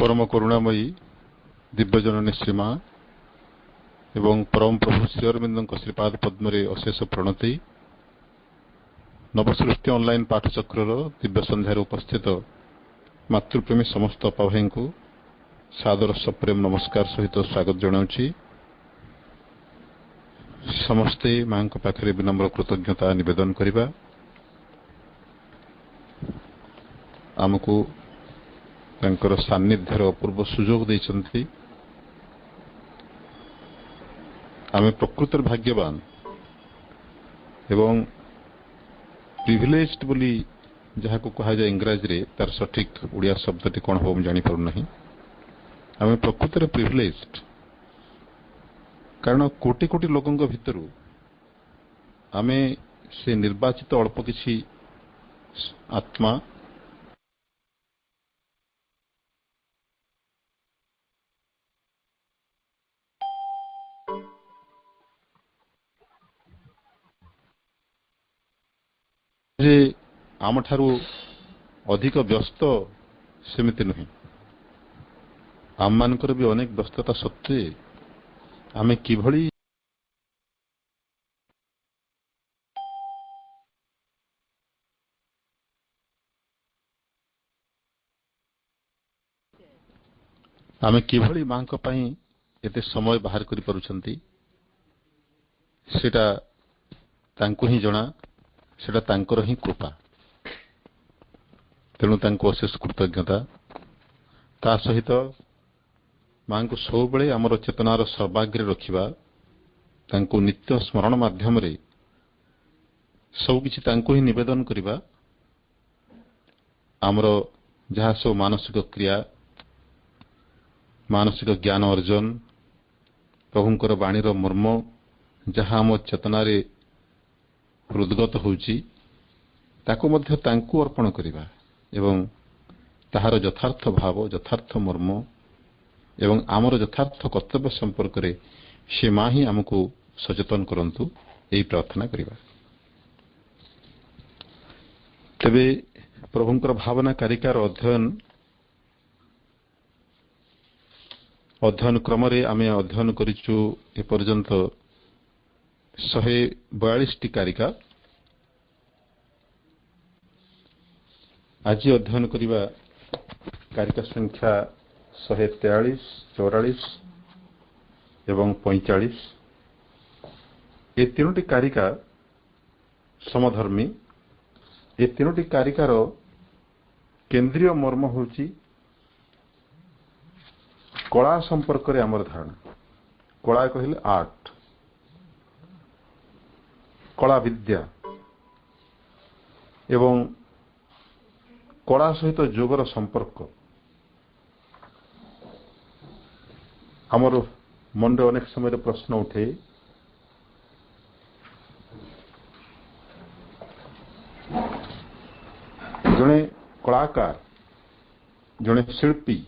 परम करुणामयी दिव्यजननी श्रीमा एवं परम प्रभु श्री अरविंद श्रीपाद पद्मरे अशेष प्रणति नवसृष्टि ऑनलाइन पाठचक्र दिव्य संध्यार उपस्थित मातृप्रेमी समस्त अपाभाई को सादर सप्रेम नमस्कार सहित स्वागत जनाऊँगी। समस्ते मां पाखे विनम्र कृतज्ञता निवेदन करवा। आमको तांकर सान्निध्यर अपूर्व सुजोग देइछन्ति। आमे प्रकृतर भाग्यवान एवं प्रिविलेज्ड बोली जहाँ को कहा जाए इंग्राजी रे तार सठिक उड़िया शब्दटी कौन हो जानी पारु नहीं। आमे प्रकृतर प्रिविलेज्ड कारण कोटि कोटि लोकंक भितरु आमे से निर्वाचित अल्प किछि आत्मा आम ठारू अधिक व्यस्त सेमिति नुहे। आम मानकर भी अनेक व्यस्तता सत्वे आमे किभली मां को पई एते समय बाहर करि परुछंती सेटा तांको ही जणा। सेटा तांकर ही कृपा। तेणु तांको अशेष कृतज्ञता। ता सहित मां को सब बेले आमर चेतनार सर्वाग्रे रखिबा तांको नित्य स्मरण माध्यम रे सब किछि तांको ही निवेदन करिबा। आमर जहाँ सब मानसिक क्रिया मानसिक ज्ञान अर्जन प्रभुंकर बाणीर मर्म जहाँ आम चेतनारे हृदगत होउची ताको मध्य तांको अर्पण करिबा एवं ताहार यथार्थ भाव यथार्थ मर्म एवं आमर यथार्थ कर्तव्य संपर्क रे से मां ही आमको सचेतन करंतु यही प्रार्थना करिबा। तबे प्रभुंकर भावना कारिकार अध्ययन क्रम रे आमे अध्ययन करिचु ए पर्यंत 142 टी कारिका। आज अध्ययन करिबा कारिका संख्या 143, 44 एवं 45। ये तीनोटी कारिका समधर्मी। ये तीनोटी कारिकार केंद्रीय मर्म होची कला संपर्क रे आमर धारणा। कला कहले आर्ट कला विद्या एवं कला सहित जोगर संपर्क। आमर मन रे अनेक समय प्रश्न उठे जड़े कलाकार जड़े शिल्पी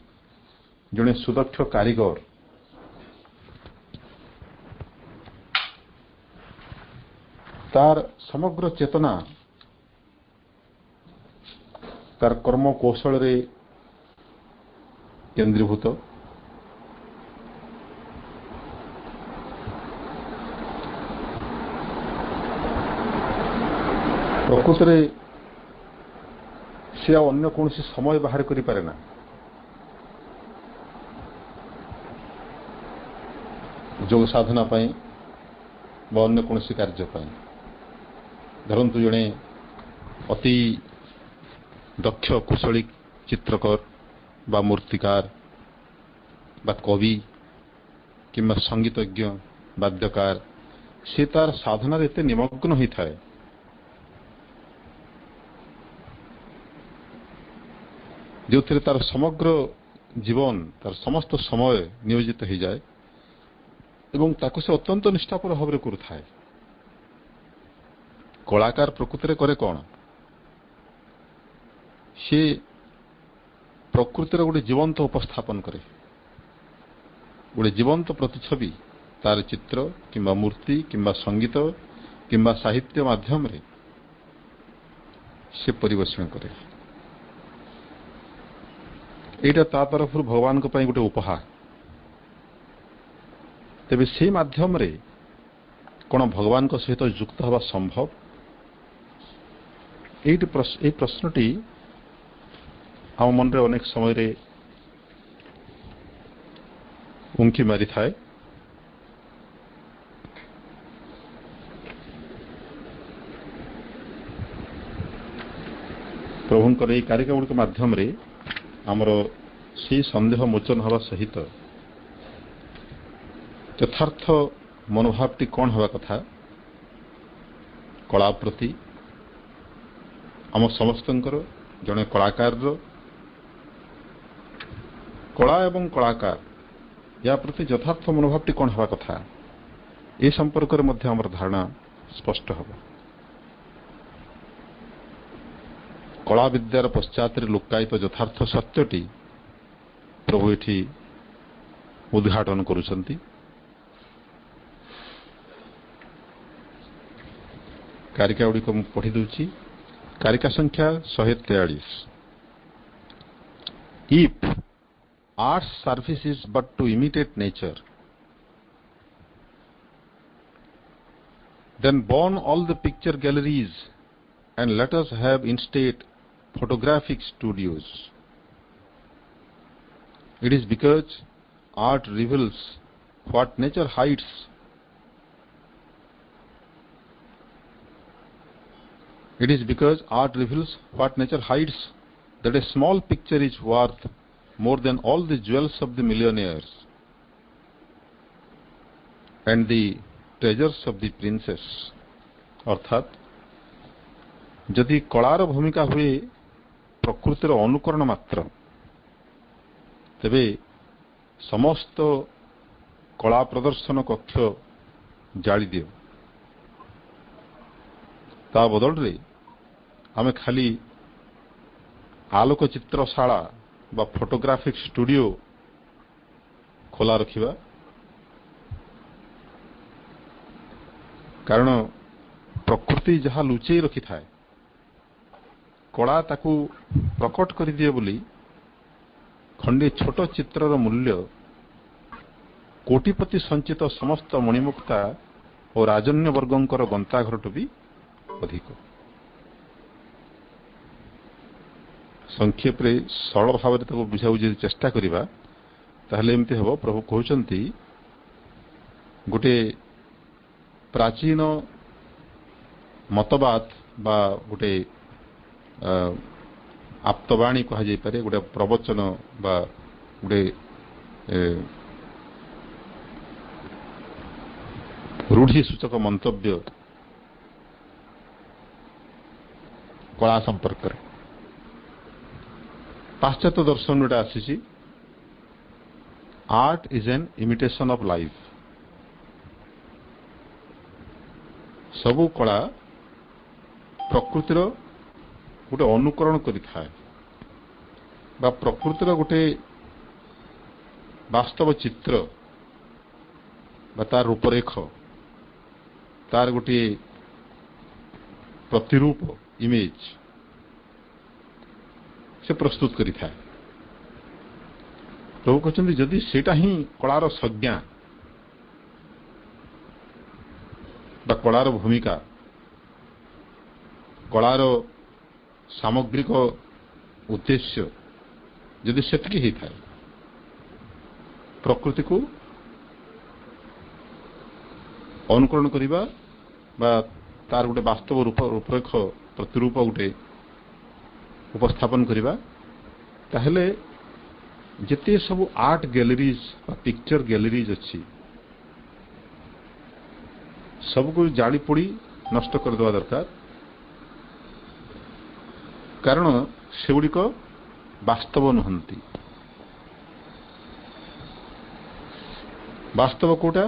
जड़े सुदक्ष कारीगर तार समग्र चेतना तार कर्म कौशल रे केंद्रीभूत। प्रकृत रे से अन्य कौन समय बाहर करि पारे ना। योग साधना पाई बा अन्य कौन कार्य पाई। धरतु जड़े अति दक्ष कुशली चित्रकर बा मूर्तिकार बा कवि किंबा संगीतज्ञ वाद्यकार से तार साधना एते निमग्न होई थाए जो थे तार समग्र जीवन तार समस्त समय नियोजित हो जाए एवं ताको से अत्यंत निष्ठापर भाव में करुए। कलाकार प्रकृति करे कौन से प्रकृतिर गोटे जीवंत उपस्थापन करे गोटे जीवंत प्रतिछवि तार चित्र किंबा मूर्ति किंबा संगीत किंबा साहित्य माध्यम रे से परिवेषण करे। एटा ता तरफ भगवान को गोटे उपहार। तेबे से माध्यम रे कौन भगवान को सहित युक्त हवा संभव? ये प्रश्नटी आम मन रे अनेक समय रे उंकी मारी थाए। प्रभुंकर ये कार्यक्रम के माध्यम रे आमर से संदेह मोचन हवा सहित यथार्थ मनोभावटी कौन हवा कथा कला प्रति आम समस्तंकर जड़े कलाकार कला एवं कलाकार या प्रति यथार्थ मनोभावटी कौन हवा कथा ए संपर्क में मध्य आमर धारणा स्पष्ट हब। कला विद्यार पश्चात लुकायित यथार्थ सत्यटी प्रभु एठी उद्घाटन करुछंती। कारिका गुड़ी को पढ़ी दूची। कारिका संख्या 143। If art's service is but to imitate nature, then burn all the picture galleries and let us have instead photographic studios. It is because art reveals what nature hides. It is because art reveals what nature hides that a small picture is worth more than all the jewels of the millionaires and the treasures of the princess. अर्थात यदि colour भूमिका हुए प्रकृतिर अनुकरण मात्र तेबे समस्त कला प्रदर्शन कक्ष जाली दियो। ता बदल रे आमे खाली आलोक चित्रशाला बा फोटोग्राफिक स्टूडियो खोला रखिबा। कारण प्रकृति जहाँ लुचेई रखि थाए कला ताकू प्रकट कर दिए बोली खंडे छोट चित्रर मूल्य कोटिपति संचित समस्त मणिमुक्ता और राजन्य वर्गंकर गंताघरटू भी अधिक। संक्षेप रे सरल भाव में बुझा बुझी चेष्टा करिबा ताहले एमती हबो। प्रभु कहउचंती गोटे प्राचीन मतवाद बा गोटे आप्तवाणी कहा जाय पारे गोटे प्रवचन बा गोटे रूढ़ी सूचक मंतव्य कला संपर्क रे पाश्चात्य दर्शन गोटे आसी art is an imitation of life. सबु कला प्रकृतिर गोटे अनुकरण करिथाए बा प्रकृतिर गोटे वास्तव चित्र बा तार रूपरेख तार गोटे प्रतिरूप इमेज से प्रस्तुत करिथाए। प्रभु कहते जदि सेटा ही कलार संज्ञा बा कलार भूमिका कलार सामग्रिक उद्देश्य जदि सेतकी ही थाए प्रकृति को अनुकरण करिबा बा तार गोटे वास्तव रूपरेख प्रतिरूप गोटे उपस्थापन करिबा ताहले जेते सब आर्ट गैलरीज पिक्चर गैलरीज अच्छी सबको जाली पोड़ी नष्ट कर देवा दरकार। कारण सेगुड़िक वास्तव नुहंती। वास्तव कोटा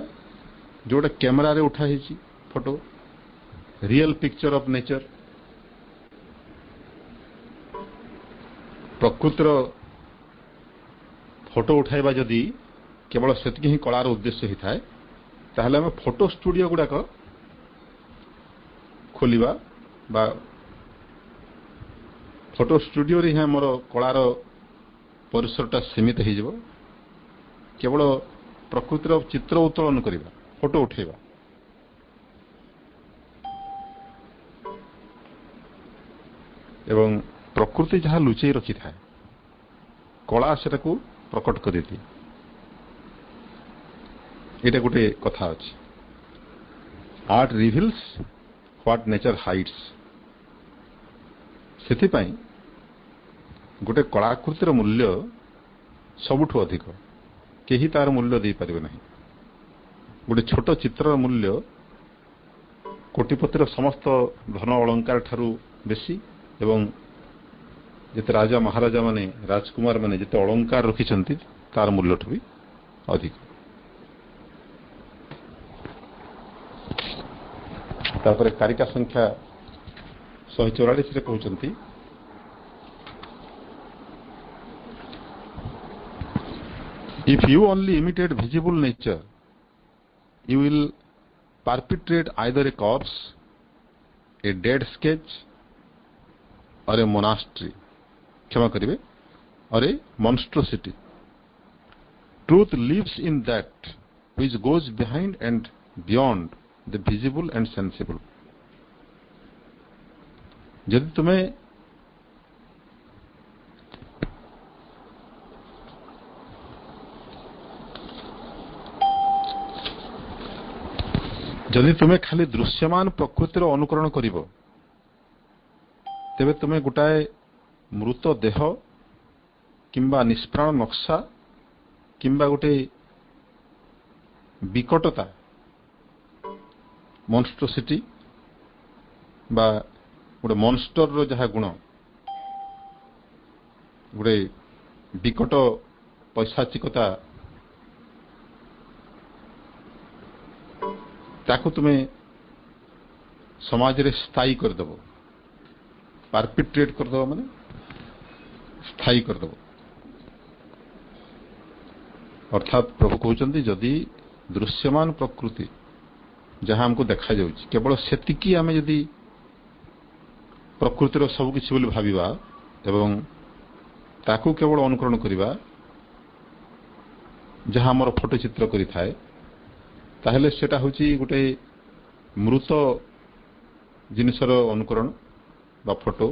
जोटा कैमरा रे उठा ही photo real picture of nature प्रकृतिर फोटो उठाइबा जदि केवल सेतकी ही कलार उद्देश्य ही थाए ताहले हमें फोटो स्टूडियो गुड़ाक खोलिबा बा फोटो स्टूडियो रे हमर कलार ପରିସରଟା ସୀମିତ ହେଇଯିବ। କେବଳ ପ୍ରକୃତିର ଚିତ୍ର ଉତ୍ତୋଳନ କରିବା, ଫଟୋ ଉଠେଇବା। ଏବଂ ପ୍ରକୃତି ଯାହା ଲୁଚେଇ ରଖିଥାଏ କଳା ସେଟାକୁ ପ୍ରକଟ କରିଦିଏ। ଏଇଟା ଗୋଟେ କଥା ଅଛି, ଆର୍ଟ ରିଭିଲ୍ସ ହ୍ୱାଟ ନେଚର ହାଇଡ୍ସ। ସେଥିପାଇଁ ଗୋଟେ କଳାକୃତିର ମୂଲ୍ୟ ସବୁଠୁ ଅଧିକ, କେହି ତାର ମୂଲ୍ୟ ଦେଇପାରିବେ ନାହିଁ। ଗୋଟେ ଛୋଟ ଚିତ୍ରର ମୂଲ୍ୟ କୋଟିପତିର ସମସ୍ତ ଧନ ଅଳଙ୍କାର ଠାରୁ ବେଶୀ, ଏବଂ ଯେତେ ରାଜା ମହାରାଜା ମାନେ, ରାଜକୁମାର ମାନେ ଯେତେ ଅଳଙ୍କାର ରଖିଛନ୍ତି ତାର ମୂଲ୍ୟଠୁ ବି ଅଧିକ। ତାପରେ କାରିକା ସଂଖ୍ୟା 144 କହୁଛନ୍ତି, if you only imitate visible nature, you will perpetrate either a corpse, a dead sketch, or a monastery, क्षमा करिए, or a monstrosity. Truth lives in that which goes behind and beyond the visible and sensible. यदि तुम्हें खाली दृश्यमान प्रकृतिर अनुकरण करिब, तेबे तुम्हें गोटाए मृत देह किंबा निष्प्राण नक्शा किंबा गोटे विकटता, मॉन्स्ट्रोसिटी बा गोटे मॉन्स्टर रो जहा गुण, गोटे विकट पैशाचिकता, ताकू तुम्हें समाज रे स्थायी करदेव, पार्पिट्रेट करदेव, माने स्थायी करदेव। अर्थात प्रभु कहते जदि दृश्यमान प्रकृति जहाँ हमको देखा जाउछि केवल सेतिकी आमे यदि प्रकृतिर सब किछि बोली भाबिबा एवं ताकू केवल अनुकरण करिबा, जहाँ हमर फोटो चित्र करि थाए, ताहेले सेटा होछि गोटे मृत जिनिसर अनुकरण बा फोटो,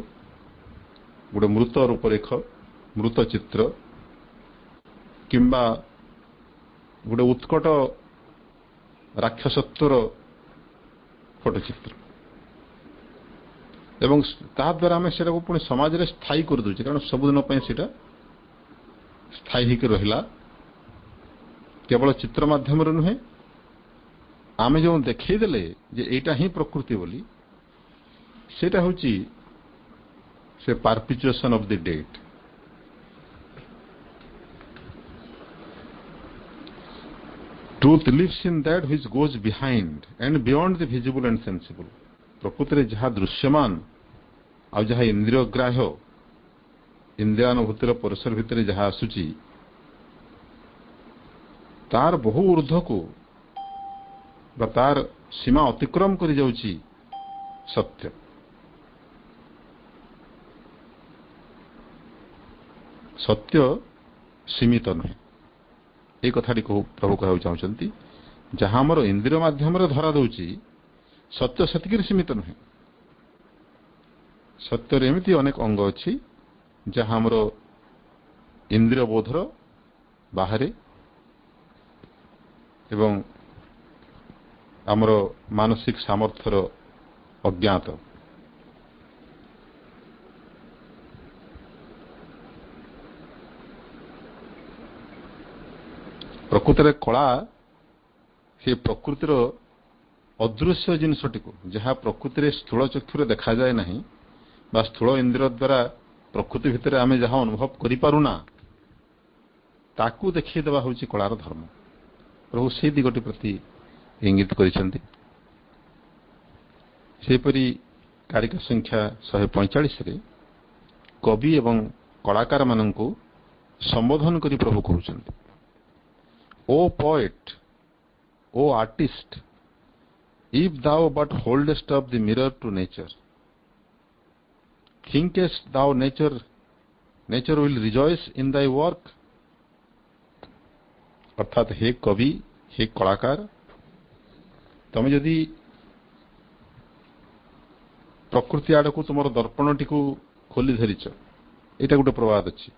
गोटे मृत रूपरेख, मृत चित्र किंबा गोटे उत्कट राक्षसत्वर फोटो चित्र, एवं ता द्वारा आम से पुणी समाज रे स्थायी कर दूचे, कारण सबुदिन सेटा स्थायी होकर रहिला। केवल चित्र माध्यम नुहे, आम जो देखईदेले जे एटा ही प्रकृति बोली, सेटा होची से perpetuation of the dead. Truth lives in that which goes behind and beyond the visible and sensible. प्रकृति जहाँ दृश्यमान आ जहाँ इंद्रिय ग्राह्य इंद्रियानुभूतिर परिसर भितर जहाँ आसुची तार बहु ऊर्ध्व को बा तार सीमा अतिक्रम कर जाउची सत्य। सत्य सीमित नुहे, ये कथाटी प्रभु कहना चाहते जहाँ आमर इंद्रिय माध्यम धरा दौची सत्य सेतिक सीमित नुहे। सत्यर एमती अनेक अंग अच्छी जहाँ आमर इंद्रिय बोधर बाहरे एवं आमर मानसिक सामर्थ्यर अज्ञात। प्रकृतिर कला से प्रकृतिर अदृश्य जिनसटी को जहाँ प्रकृति स्थूल चक्षुरे देखा जाए नहीं बा स्थूल इंद्रिय द्वारा प्रकृति भितर आम जहाँ अनुभव करिपारुना ताकू देखीदेवा हूँ कलार धर्म। प्रभु से दिगटी प्रति इंगित करिसेंती। सेपरी कारिका संख्या 145 रे कवि एवं कलाकार माननकु संबोधन करी प्रभु कहउछन्ति, O poet, O artist, if thou but holdest up the mirror to nature, thinkest thou nature nature will rejoice in thy work. अर्थात हे कवि, हे कलाकार, तमें जदि प्रकृति आड़ को तुम दर्पण टी खोली धरीच, यहाँ गोटे प्रवाद अच्छी,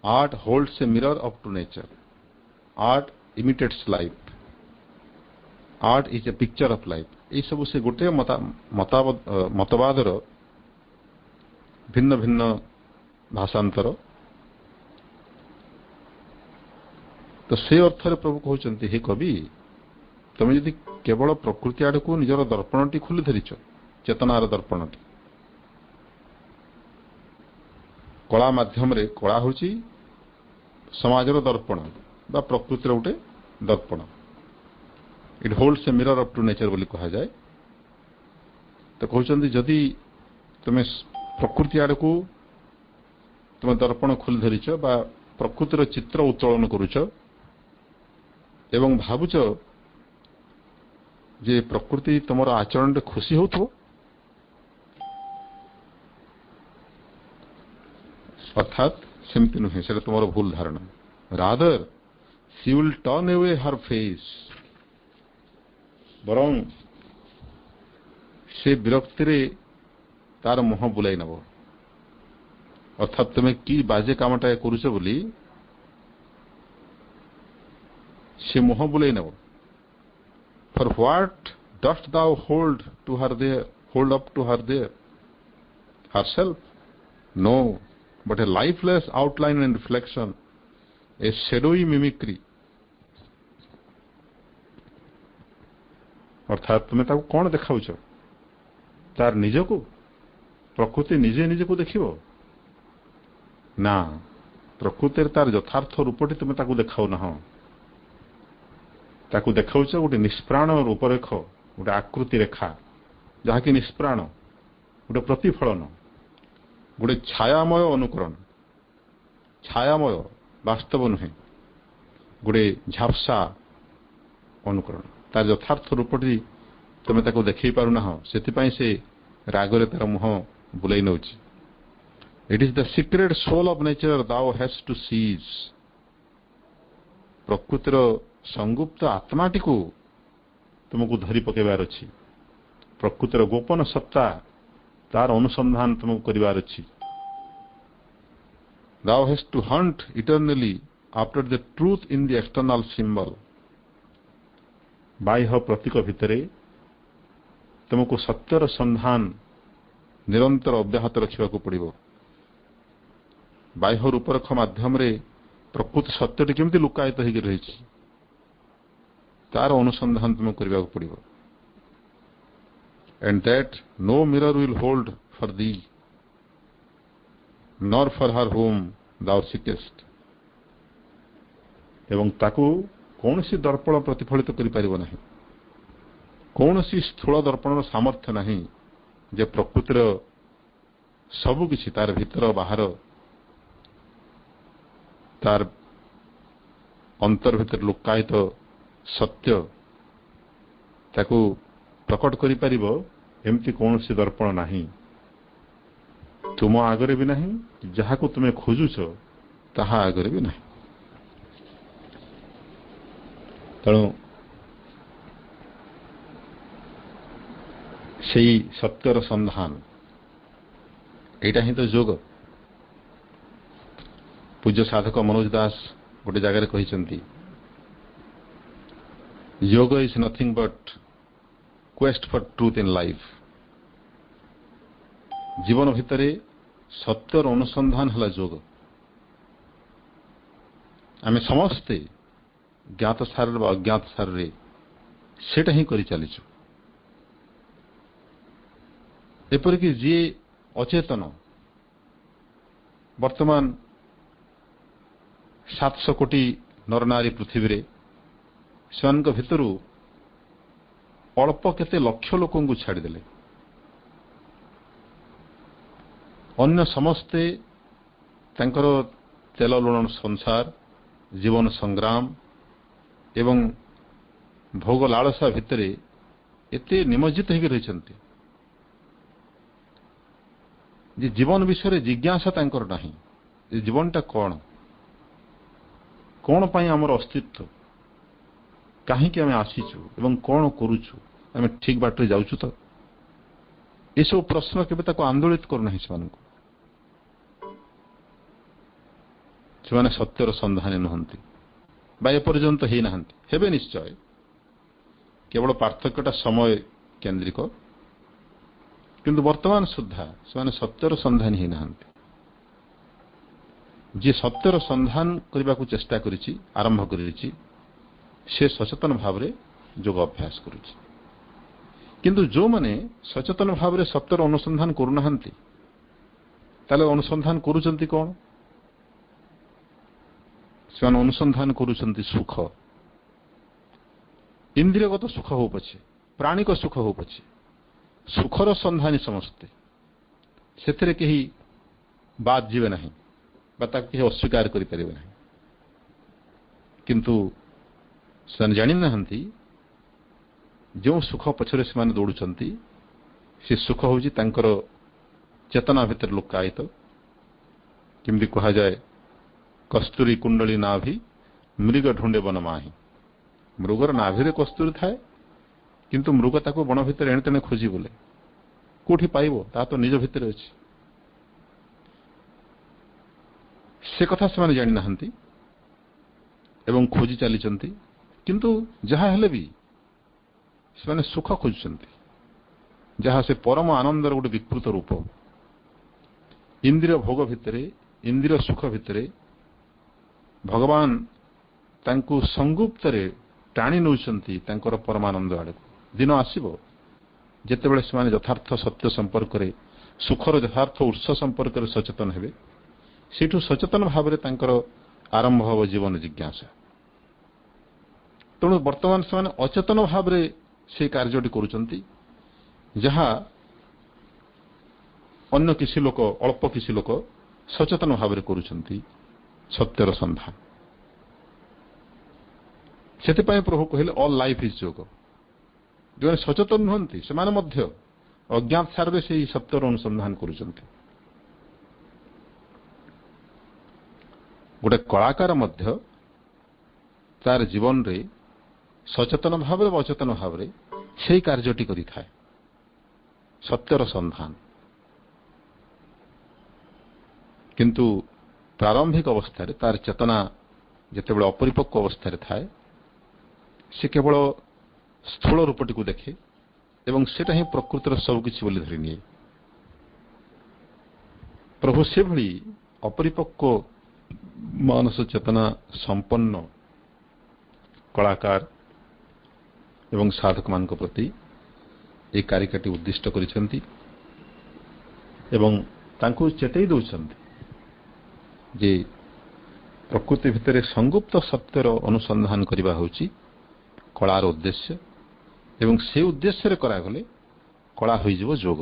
art holds a mirror up to nature, art imitates life, art is a picture of life. ये सब से गोटे मतवादर भिन्न भिन्न भाषांतर। तो से अर्थ प्रभु कहते हे कवि, तुम जदि केवल प्रकृति आड़ को निजर दर्पण टी खोली धरीच, चेतनार दर्पण टी, कला माध्यम रे, कला हूँ समाजर दर्पण बा प्रकृतिर गोटे दर्पण, it holds a mirror up to nature बोली कहा जाए। तो कहते जदि तुम प्रकृति आड़ को तुम दर्पण खोली धरीच बा प्रकृतिर चित्र उत्तोलन करुच एवं भावुच जे प्रकृति तुम आचरण खुशी हो, अर्थात सेमती नुहे, से तुम भूल धारणा। Rather she will turn away her face, बरং से विरक्ति रे तार मुह बुलाई नब। अर्थात तुम्हें कि बाजे कामटा करुच बोली से मुह बुलाई नब। For what dost thou hold to her there, hold up to her there herself? No, but a lifeless outline and reflection, a shadowy mimicry. अर्थात तुम्हें ताको कौन देखाउछ? तार निज को, प्रकृति निजे निजे को देखिबो ना, प्रकृति तार यथार्थ रूपटी तुम्हें ताको देखाउ ना, ताको देखाउछ गोटे निष्प्राण रूपरेख, गोटे आकृति रेखा जहाँकि निष्प्राण, गोटे प्रतिफलन, गोटे छायामय अनुकरण, छायामय वास्तव नुहे, गोटे झापसा अनुकरण, तार यथार्थ रूपटी तुम ताको देखई पारुना, से से रागरे तार मुह बुलाई नौची। It is the secret soul of nature thou has to seize. प्रकृतिर संगुप्त आत्माटी को तुमको धरी पकेबार अच्छी, प्रकृतिर गोपन सत्ता तार अनुसंधान तुमको करिवार अच्छी। Thou hast to hunt eternally after the truth in the external symbol। बाह्य प्रतीक भितरे तुमको सत्यर संधान निरंतर अब्याहत रखा पड़ो। बाह्य रूपरेख माध्यम रे प्रकृति सत्यटी केमती लुकायित हो रही, तार अनुसंधान तुमको करने पड़ो। And that no mirror will hold for thee, nor for her whom thou seekest। एवं ताकू कौन सी दर्पण प्रतिफलित करि परिबो नहीं, कौन सी स्थूल दर्पण सामर्थ्य नहीं जे प्रकृतिर सबु किछि तार भीतर बाहर, तार अंतर भीतर लुकायित सत्य ताकू प्रकट करि परिबो। एमती कौन सी दर्पण नहीं तुम आगरे भी नहीं, जहाँ को तुम्हें खोजुच ताहा आगरे भी नहीं। तेणु से सत्यर संधान एटा ही तो जोग। पूज्य साधक मनोज दास गोटे जगह कही, योग is nothing but quest for truth in life. जीवन भितरे सत्यर अनुसंधान हला जोग। आमे समस्ते ज्ञात सार अज्ञात सार रे सेटा ही करि चलीछु। एपरिक जी अचेतन वर्तमान 700 कोटी नरनारी पृथ्वी रे सेମାନଙ୍କ भितरु अल्प केते लक्ष लोकं को छाड़देले, अन्य समस्ते तांकर तेल लुण संसार, जीवन संग्राम एवं भोग लालसा भितरे एते निमज्जित हो रही जे जीवन विषय जिज्ञासा तांकर नहीं, ଏ ଜୀବନଟା କଣ, କଣ ପାଇଁ ଆମର ଅସ୍ତିତ୍ୱ, କାହିଁକି ଆମେ ଆସିଛୁ ଏବଂ କଣ କରୁଛୁ, ଆମେ ଠିକ ବାଟରେ ଯାଉଛୁ ତ? ଏସବୁ ପ୍ରଶ୍ନ କେବେ ତାକୁ ଆନ୍ଦୋଳିତ କରୁନାହିଁ ସେମାନଙ୍କୁ। ସେମାନେ ସତ୍ୟର ସନ୍ଧାନୀ ନୁହନ୍ତି ବା ଏପର୍ଯ୍ୟନ୍ତ ହେଇନାହାନ୍ତି, ହେବେ ନିଶ୍ଚୟ। କେବଳ ପାର୍ଥକ୍ୟଟା ସମୟ କେନ୍ଦ୍ରିକ, କିନ୍ତୁ ବର୍ତ୍ତମାନ ସୁଦ୍ଧା ସେମାନେ ସତ୍ୟର ସନ୍ଧାନୀ ହେଇନାହାନ୍ତି। ଯିଏ ସତ୍ୟର ସନ୍ଧାନ କରିବାକୁ ଚେଷ୍ଟା କରିଛି, ଆରମ୍ଭ କରିଛି, ସେ ସଚେତନ ଭାବରେ ଯୋଗ ଅଭ୍ୟାସ କରୁଛି। କିନ୍ତୁ ଯେଉଁମାନେ ସଚେତନ ଭାବରେ ସତ୍ୟର ଅନୁସନ୍ଧାନ କରୁନାହାନ୍ତି, ତାହେଲେ ଅନୁସନ୍ଧାନ କରୁଛନ୍ତି କଣ? ସେମାନେ ଅନୁସନ୍ଧାନ କରୁଛନ୍ତି ସୁଖ, ଇନ୍ଦ୍ରିୟଗତ ସୁଖ ହଉ ପଛେ, ପ୍ରାଣିକ ସୁଖ ହଉ ପଛେ, ସୁଖର ସନ୍ଧାନୀ ସମସ୍ତେ, ସେଥିରେ କେହି ବାଦ ଯିବେ ନାହିଁ ବା ତାକୁ କେହି ଅସ୍ୱୀକାର କରିପାରିବେ ନାହିଁ। କିନ୍ତୁ ସେମାନେ ଜାଣିନାହାନ୍ତି ଯେଉଁ ସୁଖ ପଛରେ ସେମାନେ ଦୌଡୁଛନ୍ତି, ସେ ସୁଖ ହେଉଛି ତାଙ୍କର ଚେତନା ଭିତରେ ଲୁକାୟିତ। କେମିତି କୁହାଯାଏ, କସ୍ତୁରୀ କୁଣ୍ଡଳୀ ନାଭି ମୃଗ ଢୁଣ୍ଡେ ବନ ମାହି। ମୃଗର ନାଭିରେ କସ୍ତୁରୀ ଥାଏ, କିନ୍ତୁ ମୃଗ ତାକୁ ବଣ ଭିତରେ ଏଣେ ତେଣେ ଖୋଜି ବୁଲେ, କୋଉଠି ପାଇବ? ତାହା ତ ନିଜ ଭିତରେ ଅଛି। ସେ କଥା ସେମାନେ ଜାଣିନାହାନ୍ତି ଏବଂ ଖୋଜି ଚାଲିଛନ୍ତି। କିନ୍ତୁ ଯାହା ହେଲେ ବି ସେମାନେ ସୁଖ ଖୋଜୁଛନ୍ତି, ଯାହା ସେ ପରମ ଆନନ୍ଦର ଗୋଟେ ବିକୃତ ରୂପ। ଇନ୍ଦ୍ରିୟ ଭୋଗ ଭିତରେ, ଇନ୍ଦ୍ରିୟ ସୁଖ ଭିତରେ ଭଗବାନ ତାଙ୍କୁ ସଂଗୁପ୍ତରେ ଟାଣି ନେଉଛନ୍ତି ତାଙ୍କର ପରମାନନ୍ଦ ଆଡ଼କୁ। ଦିନ ଆସିବ ଯେତେବେଳେ ସେମାନେ ଯଥାର୍ଥ ସତ୍ୟ ସମ୍ପର୍କରେ, ସୁଖର ଯଥାର୍ଥ ଉତ୍ସ ସମ୍ପର୍କରେ ସଚେତନ ହେବେ। ସେଇଠୁ ସଚେତନ ଭାବରେ ତାଙ୍କର ଆରମ୍ଭ ହେବ ଜୀବନ ଜିଜ୍ଞାସା। ତେଣୁ ବର୍ତ୍ତମାନ ସେମାନେ ଅଚେତନ ଭାବରେ ସେହି କାର୍ଯ୍ୟଟି କରୁଛନ୍ତି, ଯାହା ଅନ୍ୟ କିଛି ଲୋକ, ଅଳ୍ପ କିଛି ଲୋକ ସଚେତନ ଭାବରେ କରୁଛନ୍ତି ସତ୍ୟର ସନ୍ଧାନ। ସେଥିପାଇଁ ପ୍ରଭୁ କହିଲେ ଅଲ୍ ଲାଇଫ୍ ଇଜ୍ ଯୋଗ। ଯେଉଁମାନେ ସଚେତନ ନୁହନ୍ତି ସେମାନେ ମଧ୍ୟ ଅଜ୍ଞାତ ସାରରେ ସେହି ସତ୍ୟର ଅନୁସନ୍ଧାନ କରୁଛନ୍ତି। ଗୋଟେ କଳାକାର ମଧ୍ୟ ତାର ଜୀବନରେ ସଚେତନ ଭାବରେ ବା ଅଚେତନ ଭାବରେ ସେହି କାର୍ଯ୍ୟଟି କରିଥାଏ, ସତ୍ୟର ସନ୍ଧାନ। କିନ୍ତୁ ପ୍ରାରମ୍ଭିକ ଅବସ୍ଥାରେ ତାର ଚେତନା ଯେତେବେଳେ ଅପରିପକ୍ୱ ଅବସ୍ଥାରେ ଥାଏ, ସେ କେବଳ ସ୍ଥୂଳ ରୂପଟିକୁ ଦେଖେ ଏବଂ ସେଟା ହିଁ ପ୍ରକୃତିର ସବୁକିଛି ବୋଲି ଧରିନିଏ। ପ୍ରଭୁ ସେଭଳି ଅପରିପକ୍ୱ ମାନସ ଚେତନା ସମ୍ପନ୍ନ କଳାକାର ଏବଂ ସାଧକମାନଙ୍କ ପ୍ରତି ଏହି କାରିକାଟି ଉଦ୍ଦିଷ୍ଟ କରିଛନ୍ତି ଏବଂ ତାଙ୍କୁ ଚେତାଇ ଦେଉଛନ୍ତି ଯେ ପ୍ରକୃତି ଭିତରେ ସଂଗୁପ୍ତ ସତ୍ୟର ଅନୁସନ୍ଧାନ କରିବା ହେଉଛି କଳାର ଉଦ୍ଦେଶ୍ୟ ଏବଂ ସେ ଉଦ୍ଦେଶ୍ୟରେ କରାଗଲେ କଳା ହୋଇଯିବ ଯୋଗ।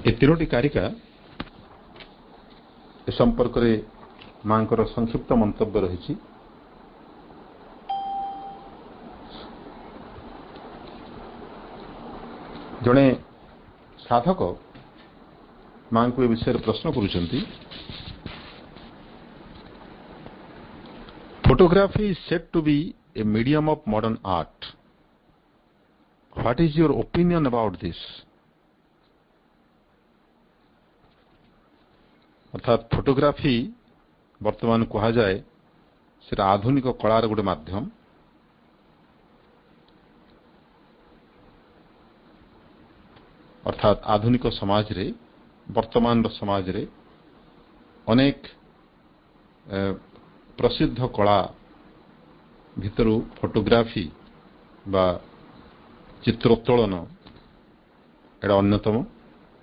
ଏ ତିନୋଟି କାରିକା ଏ ସମ୍ପର୍କରେ ମାଙ୍କର ସଂକ୍ଷିପ୍ତ ମନ୍ତବ୍ୟ ରହିଛି। ଜଣେ ସାଧକ ମାଙ୍କୁ ଏ ବିଷୟରେ ପ୍ରଶ୍ନ କରୁଛନ୍ତି, photography is said to be a medium of modern art. What is your opinion about this? अर्थात फोटोग्राफी वर्तमान कुहाଯାଏ सेटा आधुनिक कलार गोटे माध्यम। अर्थात आधुनिक समाज रे, वर्तमान समाज रे अनेक प्रसिद्ध कला भितरु फोटोग्राफी बा चित्रोत्तोलन एटा अन्यतम।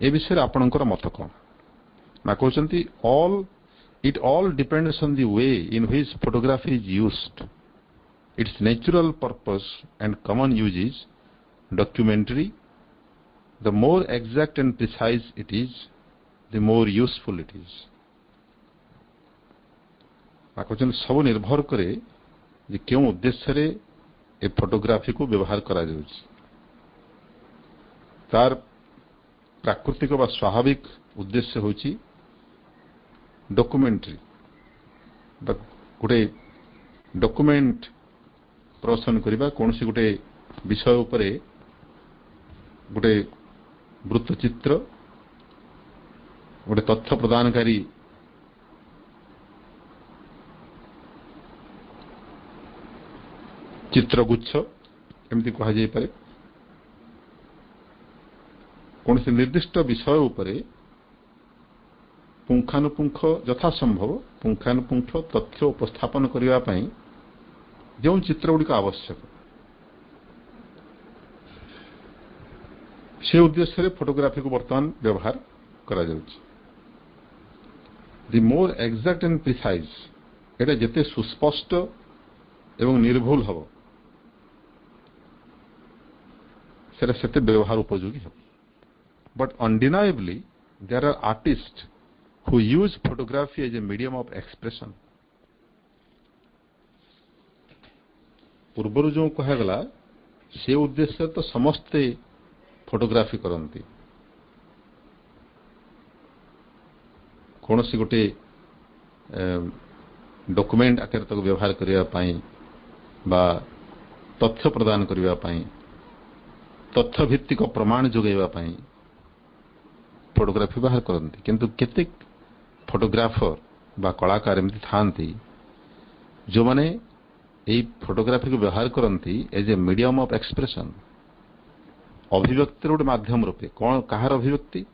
ए विषय आपणकर मत कौन? ना कहते it all depends on the way in which photography is used. Its natural purpose and common use is documentary. The more exact and precise it is, the more useful it is. ना कहते सब निर्भर करे जे क्यों उद्देश्य रे ए photography को व्यवहार करा जाउछि तार प्राकृतिक बा स्वाभाविक उद्देश्य होछि डॉक्यूमेंट्री गोटे डॉक्यूमेंट प्रदर्शन करबा कोनसी गोटे विषय उपरे गोटे वृत्तचित्र गोटे तथ्य प्रदानकारी चित्रगुच्छ एमती कहा जाय पारे कौन से निर्दिष्ट विषय उपरे पुंखानुपुंख यथासंभव पुंखानुपुंख तथ्य उपस्थापन करने पाई जो चित्र गुड़िक आवश्यक से उद्देश्य रे फोटोग्राफी को वर्तमान व्यवहार करा जाउछि the more exact and precise एटा जेते सुस्पष्ट एवं निर्भुल हबो सेटा सेते व्यवहार उपयोगी हबो but undeniably there are artists who use photography as a medium of expression पूर्वर जो कहगला से उद्देश्य तो समस्ते फोटोग्राफी करती कौन सी गोटे डॉक्यूमेंट आकार तक व्यवहार करने बा तथ्य प्रदान करने तथ्य भित्तिक प्रमाण जोगाइबा फोटोग्राफी बाहर करती किंतु केते फोटोग्राफर बा कलाकार एमती थांती जो माने एई फोटोग्राफी को व्यवहार करती as a medium of expression अभिव्यक्तिर गोटे माध्यम रूपे कौन कहार अभिव्यक्ति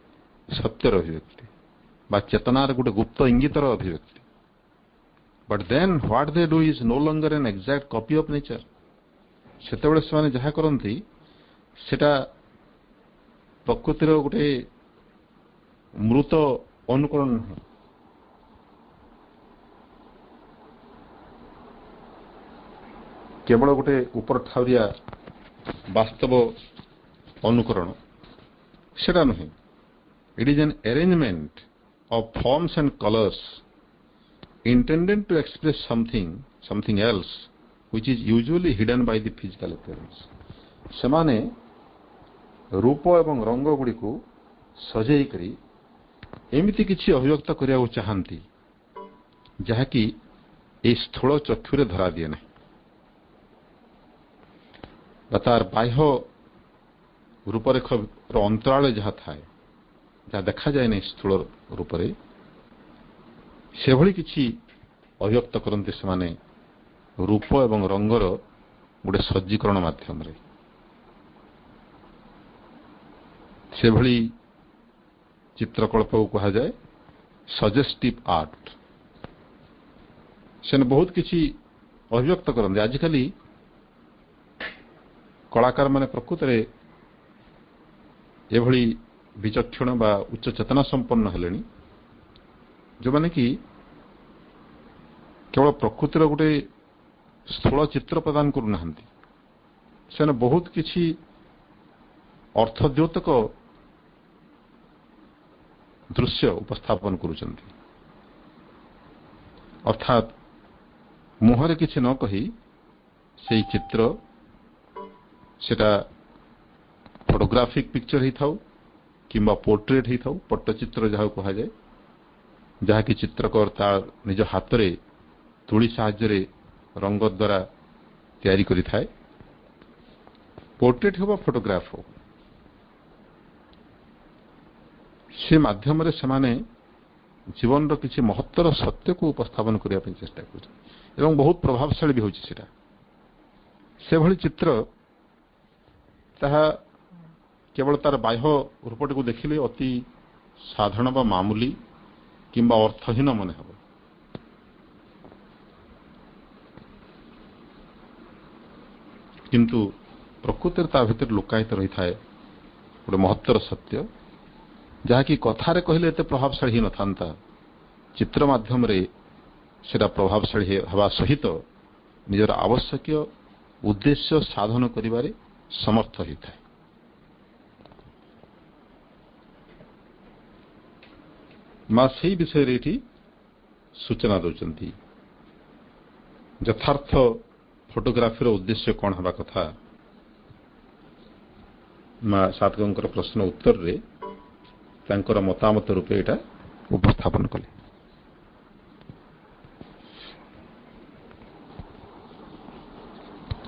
सत्यर अभिव्यक्ति बा चेतनार गोटे गुप्त इंगितर अभिव्यक्ति but then what they do is no longer an exact copy of nature सेतेबेले से जहाँ करती सेटा प्रकृतिर गोटे मृत अनुकरण नहीं केवल गोटे ऊपर ठाउरिया वास्तव अनुकरण सेटा नहीं it is an arrangement of forms and colours intended to express something else which is usually hidden by the physical appearance सेमाने रूप एवं रंग गुड़ी को सजेई करी एमिति किछि अभिव्यक्त करिया चाहती जहाँकि ए स्थूल चक्षुरे धरा दिए ना तार बाह्य रूपरेख अंतराल जहाँ थाए जहाँ देखा जाए ना स्थूल रूपरे से भली किछि अभिव्यक्त करते से माने रूप एवं रंगर गोटे सज्जीकरण माध्यम रे से भली चित्रकल्प को कहा जाए सजेस्टिव आर्ट से बहुत किछि अभिव्यक्त करते आजिकल कलाकार माने प्रकृत रे एभली विचक्षण बा उच्च चेतना संपन्न हेलेनी जो माने कि केवल प्रकृतिर गोटे स्थूल चित्र प्रदान करूना से बहुत किछि अर्थद्योतक दृश्य उपस्थापन करुचंती अर्थात मुहरे किछि न कही से चित्र सेटा फोटोग्राफिक पिक्चर ही थाउ किंबा पोर्ट्रेट ही थाउ पट्टचित्र जहाँ कहा जाए जहाँ कि चित्रकर तार निज हाथ रे तुली साहाय्य रंग द्वारा तैयारी करि थाए पोर्ट्रेट हो फोटोग्राफ हो से माध्यम रे समाने जीवन रो किछि महत्तर सत्य को उपस्थापन करिया पे चेष्टा कर एवं बहुत प्रभावशाली भी होछि सेटा से भली चित्र ताहा केवल तार बाह्य रूपटी को देखिले अति साधारण बा मामूली किंबा अर्थहीन मन हबो किंतु प्रकृतिर ता भितर लुकायित रही थाए गोटे महत्तर सत्य जहाँकि कथारे कहले एते प्रभावशाली ही न थांता चित्र माध्यम रे सेटा प्रभावशाली हवा सहित निजर आवश्यक उद्देश्य साधन करिबारे समर्थ ही थाए मां से विषय रे सूचना दौरान यथार्थ फोटोग्राफी उद्देश्य कौन हवा कथा माँ साधकों प्रश्न उत्तर रे तांकर मतामत रूपे एटा उपस्थापन कले।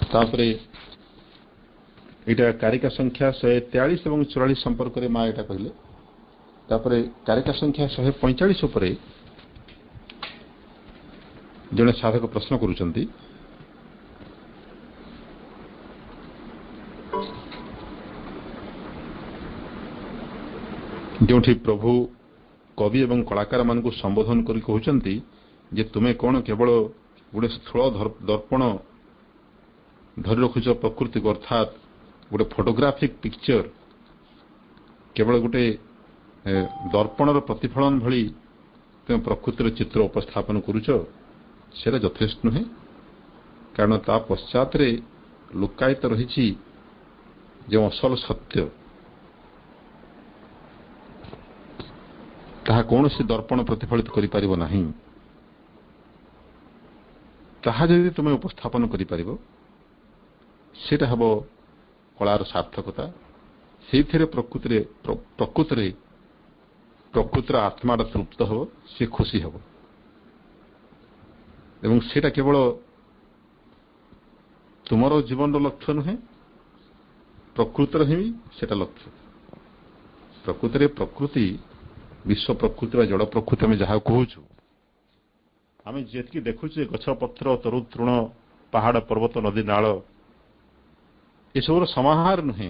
तापरे एटा कारिका संख्या 143 और 44 संपर्क में माँ एटा कहले। तापरे कारिका संख्या 145 उपरे जने साधक प्रश्न करूचंती जोठी प्रभु कवि एवं कलाकार मान को संबोधन करी कहउचंती जे तुमे कौन केवल गोटे स्थूल दर्पण धरी रखुच प्रकृति को, अर्थात गोटे फोटोग्राफिक पिक्चर केवल गोटे दर्पणर प्रतिफलन भली तुम प्रकृतिर चित्र उपस्थापन करुच, सेटा यथेष्ट नुहे। कारण ता पश्चात लुकायित रही जो असल सत्य ताहा कौन सी दर्पण प्रतिफलित करि परिबो नाही। ताहा यदि तुम उपस्थापन करि परिबो सेटा हबो कलार सार्थकता। सेथिरे प्रकृतिर आत्मा तृप्त हो, से खुशी हो एवं सेटा केवल तुमरो जीवन लक्ष्य नुहे, प्रकृतिर ही सेटा लक्ष्य। प्रकृति विश्व प्रकृति जड़ प्रकृति आम जहाँ कहूँ आम जी देखुचे गछ पत्र तरु तृण पहाड़ पर्वत नदी नाल ये सब समाहार नुहे,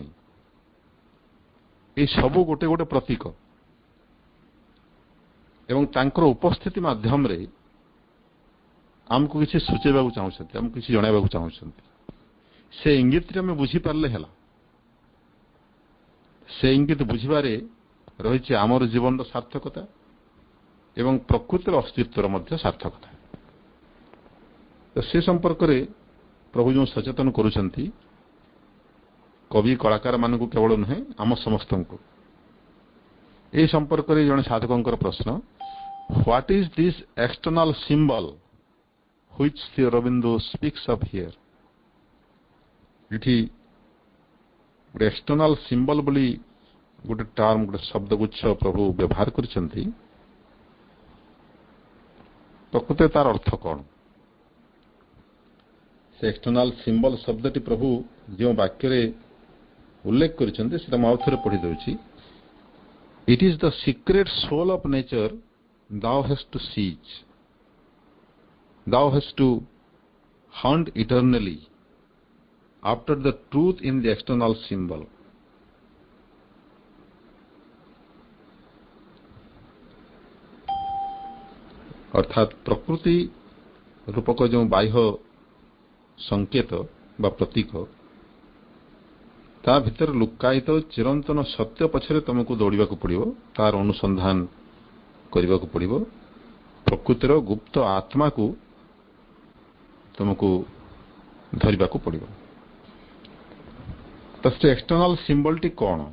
ये सब गोटे गोटे प्रतीक एवं तांकर उपस्थिति माध्यम रे आमको किसी सूचेबा चाहते, आमको किसी जनइबा चाहते। से इंगित आम बुझी पारे है, से इंगित बुझारे रही आमर जीवन सार्थकता एवं प्रकृतिर अस्तित्वर मध्य सार्थकता। तो से संपर्क में प्रभु जो सचेतन करुछंती कवि कलाकार मान को केवल नुहे आम समस्त को। ए संपर्क में जड़े साधकों प्रश्न, what is this external symbol which Sri Aurobindo speaks of here. इठी एक्सटर्नल सिंबल बोली गोटे टर्म गोटे शब्दगुच्छ प्रभु व्यवहार करछंती, प्रकृति तार अर्थ कौन। से एक्सटर्नल सिंबल शब्दटी प्रभु जो वाक्य रे उल्लेख करछंती सेटा मैं आउथरे पढ़ी दउची। It is the secret soul of nature thou hast to seize, thou hast to hunt eternally after the truth in the external symbol। अर्थात प्रकृति रूपक जो बाह्य संकेत बा प्रतीक ता भीतर लुकायित चिरंतन सत्य पछरे तुमको दौड़ा पड़ो, तार अनुसंधान करने को पड़ो। प्रकृतिर गुप्त आत्मा को तुमको धरने को पड़ो। तो एक्सटर्नल सिंबल टी कौन।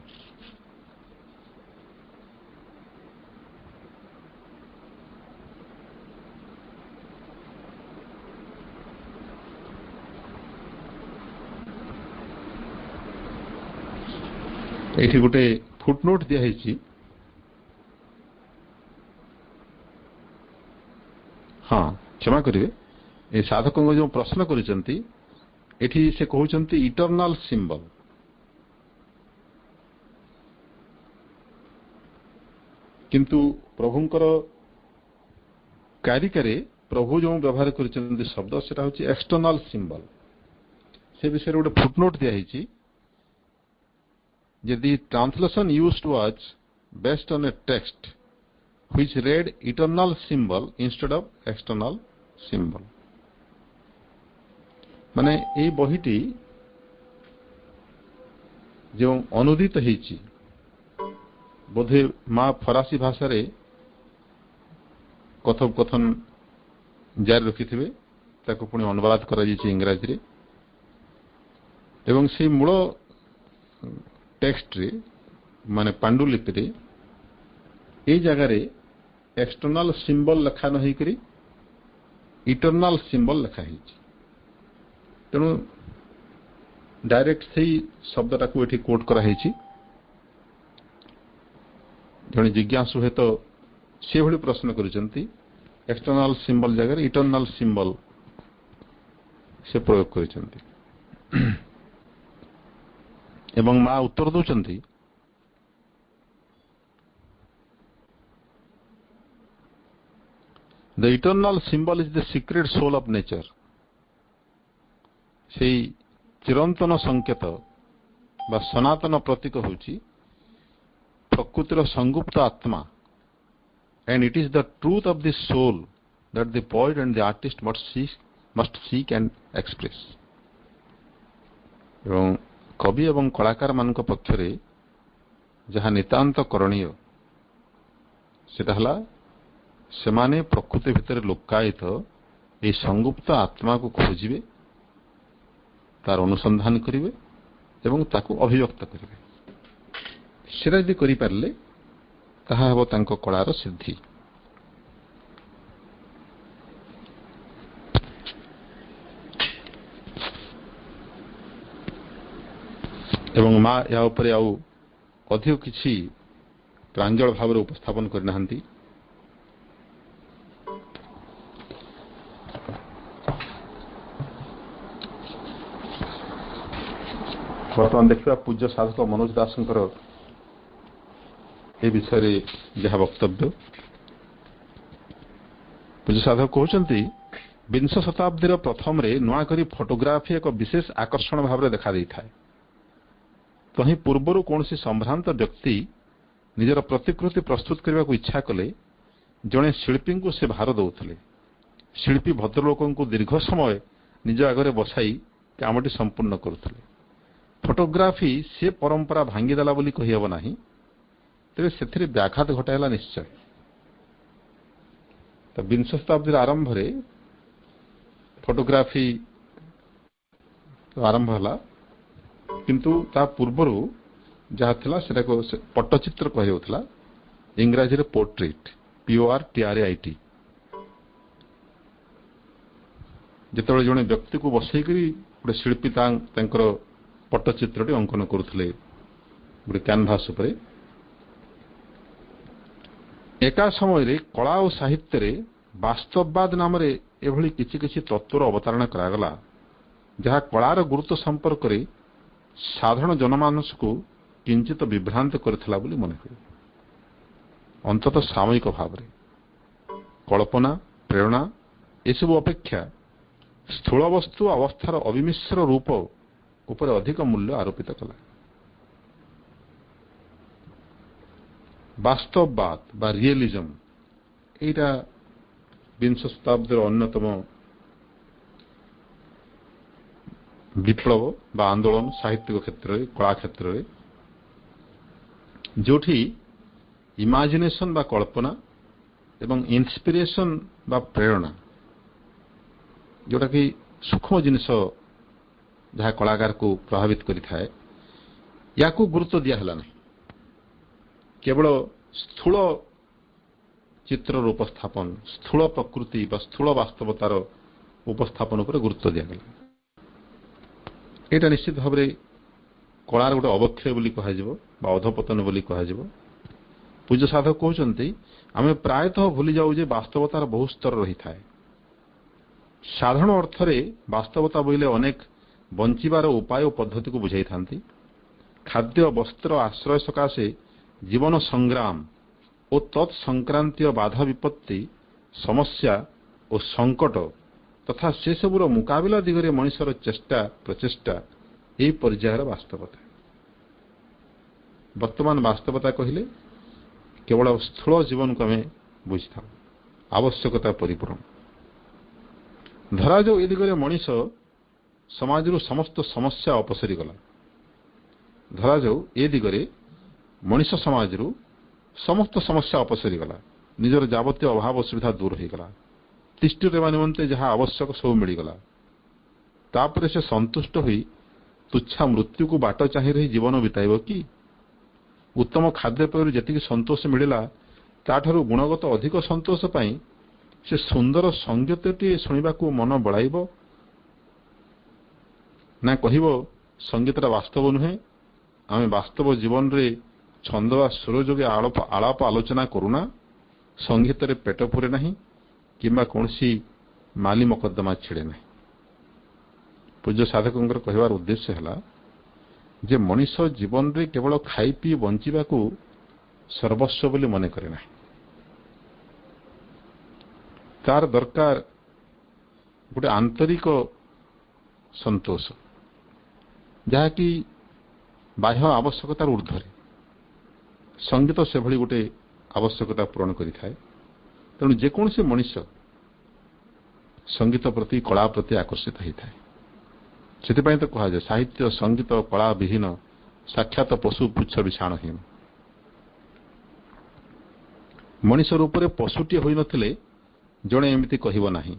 ये गोटे फुटनोट दिखाई, हाँ क्षमा करेंगे, ये साधकों जो प्रश्न करिसेंती एठी से कहउचंती इटर्नल सिंबल। किंतु प्रभुंकर कारिकारे प्रभु जो व्यवहार करिसेंती शब्द सेटा होची एक्सटर्नल सिंबल। से विषय गोटे फुटनोट दिखाई, यदि translation used was based on A text which read eternal symbol instead of external symbol। माने ये बहीटी जो अनुदित होईची बोधे माँ फरासी भाषा रे कथोपकथन जारी रखी थे, ताको पुणी अनुवाद करा जायछि इंग्रजी रे एवं से मूल टेक्स्ट रे माने पांडुलिपि रे ए जगह रे एक्सटर्नल सिंबल लिखा नहीं करी इटर्नल सिंबल लिखा है। ତେଣୁ ଡାଇରେକ୍ଟ ସେଇ ଶବ୍ଦଟାକୁ ଏଠି କୋଟ୍ କରାହେଇଛି। ଜଣେ ଜିଜ୍ଞାସୁ ହୁଏତ ସେଭଳି ପ୍ରଶ୍ନ କରିଛନ୍ତି, ଏକ୍ସଟର୍ନାଲ ସିମ୍ବଲ ଜାଗାରେ ଇଟର୍ନାଲ ସିମ୍ବଲ ସେ ପ୍ରୟୋଗ କରିଛନ୍ତି ଏବଂ ମା ଉତ୍ତର ଦେଉଛନ୍ତି The eternal symbol is the secret soul of nature. ସେଇ ଚିରନ୍ତନ ସଂକେତ ବା ସନାତନ ପ୍ରତୀକ ହେଉଛି ପ୍ରକୃତିର ସଂଗୁପ୍ତ ଆତ୍ମା, and it is the truth of the soul that the poet and the artist must seek and express. ଏବଂ କବି ଏବଂ କଳାକାରମାନଙ୍କ ପକ୍ଷରେ ଯାହା ନିତାନ୍ତ କରଣୀୟ ସେଟା ହେଲା ସେମାନେ ପ୍ରକୃତି ଭିତରେ ଲୁକାୟିତ ଏହି ସଂଗୁପ୍ତ ଆତ୍ମାକୁ ଖୋଜିବେ, ତାର ଅନୁସନ୍ଧାନ କରିବେ ଏବଂ ତାକୁ ଅଭିବ୍ୟକ୍ତ କରିବେ। ସେଟା ଯଦି କରିପାରିଲେ ତାହା ହେବ ତାଙ୍କ କଳାର ସିଦ୍ଧି। ଏବଂ ମା ଏହା ଉପରେ ଆଉ ଅଧିକ କିଛି ପ୍ରାଞ୍ଜଳ ଭାବରେ ଉପସ୍ଥାପନ କରିନାହାନ୍ତି। ବର୍ତ୍ତମାନ ଦେଖିବା ପୂଜ୍ୟ ସାଧକ ମନୋଜ ଦାସଙ୍କର ଏ ବିଷୟରେ ଯାହା ବକ୍ତବ୍ୟ। ପୂଜ୍ୟ ସାଧକ କହୁଛନ୍ତି, ବିଂଶ ଶତାବ୍ଦୀର ପ୍ରଥମରେ ନୂଆକରି ଫଟୋଗ୍ରାଫି ଏକ ବିଶେଷ ଆକର୍ଷଣ ଭାବରେ ଦେଖାଦେଇଥାଏ। ତହିଁ ପୂର୍ବରୁ କୌଣସି ସମ୍ଭ୍ରାନ୍ତ ବ୍ୟକ୍ତି ନିଜର ପ୍ରତିକୃତି ପ୍ରସ୍ତୁତ କରିବାକୁ ଇଚ୍ଛା କଲେ ଜଣେ ଶିଳ୍ପୀଙ୍କୁ ସେ ଭାର ଦେଉଥିଲେ। ଶିଳ୍ପୀ ଭଦ୍ରଲୋକଙ୍କୁ ଦୀର୍ଘ ସମୟ ନିଜ ଆଗରେ ବସାଇ କାମଟି ସମ୍ପୂର୍ଣ୍ଣ କରୁଥିଲେ। ଫଟୋଗ୍ରାଫି ସେ ପରମ୍ପରା ଭାଙ୍ଗିଦେଲା ବୋଲି କହିହେବ ନାହିଁ, ତେବେ ସେଥିରେ ବ୍ୟାଘାତ ଘଟାଇଲା ନିଶ୍ଚୟ। ତ ବିଂଶ ଶତାବ୍ଦୀର ଆରମ୍ଭରେ ଫଟୋଗ୍ରାଫି ଆରମ୍ଭ ହେଲା, କିନ୍ତୁ ତା ପୂର୍ବରୁ ଯାହା ଥିଲା ସେଟାକୁ ପଟ୍ଟଚିତ୍ର କୁହାଯାଉଥିଲା, ଇଂରାଜୀରେ ପୋର୍ଟ୍ରେଟ୍, PORTRAIT। ଯେତେବେଳେ ଜଣେ ବ୍ୟକ୍ତିକୁ ବସେଇକରି ଗୋଟେ ଶିଳ୍ପୀ ତାଙ୍କର ପଟ୍ଟଚିତ୍ରଟି ଅଙ୍କନ କରୁଥିଲେ ଗୋଟେ କ୍ୟାନଭାସ ଉପରେ, ଏକା ସମୟରେ କଳା ଓ ସାହିତ୍ୟରେ ବାସ୍ତବବାଦ ନାମରେ ଏଭଳି କିଛି କିଛି ତତ୍ତ୍ୱର ଅବତାରଣା କରାଗଲା ଯାହା କଳାର ଗୁରୁତ୍ୱ ସମ୍ପର୍କରେ ସାଧାରଣ ଜନମାନସକୁ କିଞ୍ଚିତ ବିଭ୍ରାନ୍ତ କରିଥିଲା ବୋଲି ମନେ ହୁଏ। ଅନ୍ତତଃ ସାମୟିକ ଭାବରେ କଳ୍ପନା, ପ୍ରେରଣା ଏସବୁ ଅପେକ୍ଷା ସ୍ଥୂଳ ବସ୍ତୁ ଅବସ୍ଥାର ଅବିମିଶ୍ର ରୂପ ଉପରେ ଅଧିକ ମୂଲ୍ୟ ଆରୋପିତ କଲା। ବାସ୍ତବବାଦ ବା ରିଏଲିଜମ ଏଇଟା ବିଂଶ ଶତାବ୍ଦୀର ଅନ୍ୟତମ ବିପ୍ଳବ ବା ଆନ୍ଦୋଳନ ସାହିତ୍ୟିକ କ୍ଷେତ୍ରରେ, କଳା କ୍ଷେତ୍ରରେ, ଯୋଉଠି ଇମାଜିନେସନ ବା କଳ୍ପନା ଏବଂ ଇନ୍ସପିରେସନ ବା ପ୍ରେରଣା, ଯୋଉଟାକି ସୂକ୍ଷ୍ମ ଜିନିଷ ଯାହା କଳାକାରକୁ ପ୍ରଭାବିତ କରିଥାଏ, ୟାକୁ ଗୁରୁତ୍ୱ ଦିଆହେଲା ନାହିଁ। କେବଳ ସ୍ଥୂଳ ଚିତ୍ରର ଉପସ୍ଥାପନ, ସ୍ଥୂଳ ପ୍ରକୃତି ବା ସ୍ଥୂଳ ବାସ୍ତବତାର ଉପସ୍ଥାପନ ଉପରେ ଗୁରୁତ୍ୱ ଦିଆଗଲା। ଏଇଟା ନିଶ୍ଚିତ ଭାବରେ କଳାର ଗୋଟେ ଅବକ୍ଷୟ ବୋଲି କୁହାଯିବ ବା ଅଧପତନ ବୋଲି କୁହାଯିବ। ପୂଜ୍ୟ ସାଧକ କହୁଛନ୍ତି, ଆମେ ପ୍ରାୟତଃ ଭୁଲିଯାଉ ଯେ ବାସ୍ତବତାର ବହୁ ସ୍ତର ରହିଥାଏ। ସାଧାରଣ ଅର୍ଥରେ ବାସ୍ତବତା ବୋଇଲେ ଅନେକ ବଞ୍ଚିବାର ଉପାୟ ଓ ପଦ୍ଧତିକୁ ବୁଝାଇଥାନ୍ତି। ଖାଦ୍ୟ, ବସ୍ତ୍ର, ଆଶ୍ରୟ ସକାଶେ ଜୀବନ ସଂଗ୍ରାମ ଓ ତତ୍ ସଂକ୍ରାନ୍ତୀୟ ବାଧା ବିପତ୍ତି, ସମସ୍ୟା ଓ ସଂକଟ ତଥା ସେସବୁର ମୁକାବିଲା ଦିଗରେ ମଣିଷର ଚେଷ୍ଟା ପ୍ରଚେଷ୍ଟା ଏହି ପର୍ଯ୍ୟାୟର ବାସ୍ତବତା। ବର୍ତ୍ତମାନ ବାସ୍ତବତା କହିଲେ କେବଳ ସ୍ଥୂଳ ଜୀବନକୁ ଆମେ ବୁଝିଥାଉ, ଆବଶ୍ୟକତା ପରିପୂରଣ। ଧରାଯାଉ ଏ ଦିଗରେ ମଣିଷ ସମାଜରୁ ସମସ୍ତ ସମସ୍ୟା ଅପସରିଗଲା। ଧରାଯାଉ ଏ ଦିଗରେ ମଣିଷ ସମାଜରୁ ସମସ୍ତ ସମସ୍ୟା ଅପସରିଗଲା, ନିଜର ଯାବତୀୟ ଅଭାବ ଅସୁବିଧା ଦୂର ହୋଇଗଲା, ତିଷ୍ଠି ରହିବା ନିମନ୍ତେ ଯାହା ଆବଶ୍ୟକ ସବୁ ମିଳିଗଲା। ତାପରେ ସେ ସନ୍ତୁଷ୍ଟ ହୋଇ ତୁଚ୍ଛା ମୃତ୍ୟୁକୁ ବାଟ ଚାହିଁ ରହି ଜୀବନ ବିତାଇବ କି? ଉତ୍ତମ ଖାଦ୍ୟପେୟରୁ ଯେତିକି ସନ୍ତୋଷ ମିଳିଲା, ତାଠାରୁ ଗୁଣଗତ ଅଧିକ ସନ୍ତୋଷ ପାଇଁ ସେ ସୁନ୍ଦର ସଙ୍ଗୀତଟିଏ ଶୁଣିବାକୁ ମନ ବଳାଇବ ନା କହିବ ସଙ୍ଗୀତଟା ବାସ୍ତବ ନୁହେଁ, ଆମେ ବାସ୍ତବ ଜୀବନରେ ଛନ୍ଦ ବା ସୁର ଯୋଗେ ଆଳାପ ଆଲୋଚନା କରୁନା, ସଙ୍ଗୀତରେ ପେଟ ପୁରେ ନାହିଁ କିମ୍ବା କୌଣସି ମାଲି ମକଦ୍ଦମା ଛିଡ଼େ ନାହିଁ। ପୂଜ୍ୟ ସାଧକଙ୍କର କହିବାର ଉଦ୍ଦେଶ୍ୟ ହେଲା ଯେ ମଣିଷ ଜୀବନରେ କେବଳ ଖାଇ ପିଇ ବଞ୍ଚିବାକୁ ସର୍ବସ୍ୱ ବୋଲି ମନେ କରେ ନାହିଁ। ତାର ଦରକାର ଗୋଟେ ଆନ୍ତରିକ ସନ୍ତୋଷ, ଯାହାକି ବାହ୍ୟ ଆବଶ୍ୟକତାର ଉର୍ଦ୍ଧ୍ୱରେ। ସଙ୍ଗୀତ ସେଭଳି ଗୋଟେ ଆବଶ୍ୟକତା ପୂରଣ କରିଥାଏ। ତେଣୁ ଯେକୌଣସି ମଣିଷ ସଙ୍ଗୀତ ପ୍ରତି, କଳା ପ୍ରତି ଆକର୍ଷିତ ହୋଇଥାଏ। ସେଥିପାଇଁ ତ କୁହାଯାଏ ସାହିତ୍ୟ ସଙ୍ଗୀତ କଳା ବିହୀନ ସାକ୍ଷାତ ପଶୁ ପୁଚ୍ଛ ବିଷାଣହୀନ। ମଣିଷ ରୂପରେ ପଶୁଟିଏ ହୋଇନଥିଲେ ଜଣେ ଏମିତି କହିବ ନାହିଁ।